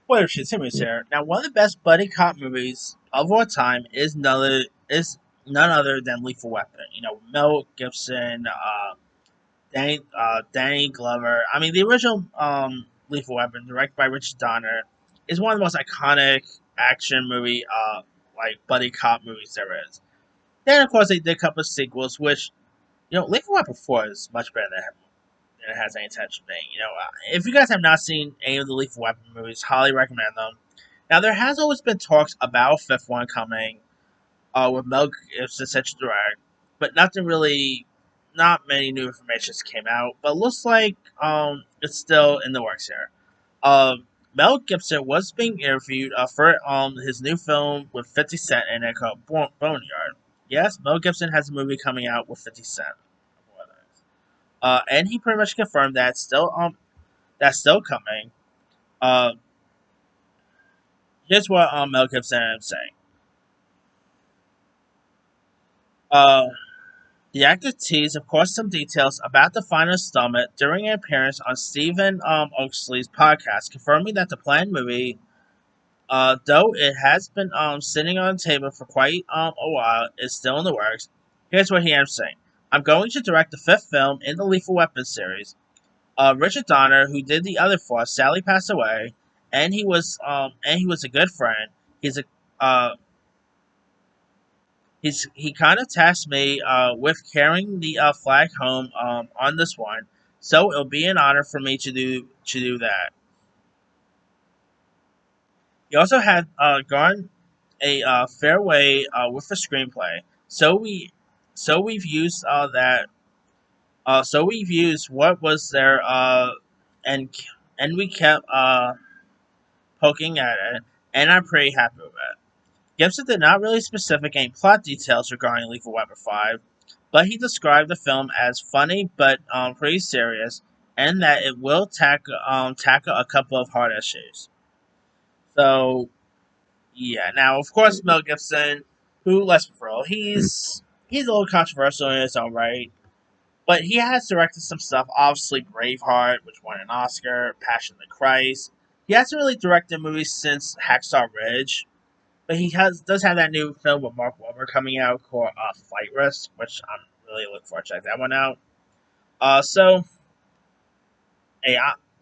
Spoiler shit, Simmons here. Now, one of the best buddy cop movies of all time is none other than Lethal Weapon. You know, Mel Gibson, Danny Glover. I mean, the original Lethal Weapon, directed by Richard Donner, is one of the most iconic action movie like buddy cop movies there is. Then, of course, they did a couple of sequels, which Lethal Weapon 4 is much better than it has any intention of being. If you guys have not seen any of the Lethal Weapon movies, highly recommend them. Now, there has always been talks about a fifth one coming, with Mel Gibson such a direct, but not many new information came out. But it looks like it's still in the works here. Mel Gibson was being interviewed for his new film with 50 Cent in it called Boneyard. Yes, Mel Gibson has a movie coming out with 50 Cent. And he pretty much confirmed that that's still coming. Uh, Here's what Mel Gibson is saying. Uh, the actor teased, of course, some details about the final installment during an appearance on Stephen Oakley's podcast, confirming that the planned movie, though it has been sitting on the table for quite a while, is still in the works. Here's what he ends up saying: "I'm going to direct the fifth film in the Lethal Weapon series. Richard Donner, who did the other four, sadly passed away, and he was a good friend. He's a uh, he kind of tasked me with carrying the flag home on this one, so it'll be an honor for me to do that." He also had gone a fairway with the screenplay, so we've used that. So we've used what was there, and we kept poking at it, and I'm pretty happy with it. Gibson did not really specific any plot details regarding Lethal Weapon 5, but he described the film as funny but pretty serious, and that it will tackle a couple of hard issues. So, yeah. Now, of course, Mel Gibson, who, let's be real, he's a little controversial in his own right, but he has directed some stuff. Obviously, Braveheart, which won an Oscar, Passion of the Christ. He hasn't really directed movies since Hacksaw Ridge, but he does have that new film with Mark Wahlberg coming out called Flight Risk, which I'm really looking forward to check that one out. So, hey,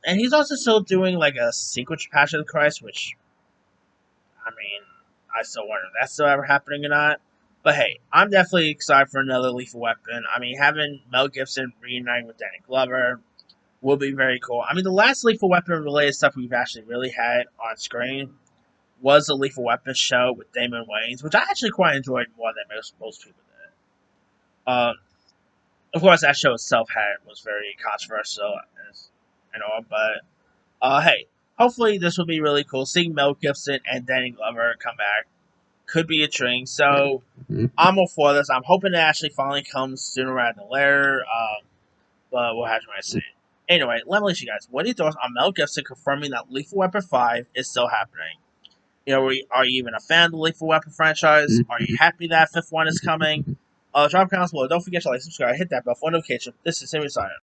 and he's also still doing like a sequel to Passion of the Christ, which I mean, I still wonder if that's still ever happening or not. But hey, I'm definitely excited for another Lethal Weapon. I mean, having Mel Gibson reuniting with Danny Glover will be very cool. I mean, the last Lethal Weapon related stuff we've actually really had on screen was the Lethal Weapon show with Damon Wayans, which I actually quite enjoyed more than most people did. Of course, that show itself was very controversial and all, but hey, hopefully this will be really cool. Seeing Mel Gibson and Danny Glover come back could be intriguing. So I'm all for this. I'm hoping it actually finally comes sooner rather than later. But we'll have to see. Anyway, let me let you guys. What are your thoughts on Mel Gibson confirming that Lethal Weapon 5 is still happening? Are you even a fan of the Lethal Weapon franchise? Are you happy that fifth one is coming? Drop comments below. Don't forget to like, subscribe, hit that bell for notification. This is Sammy signing.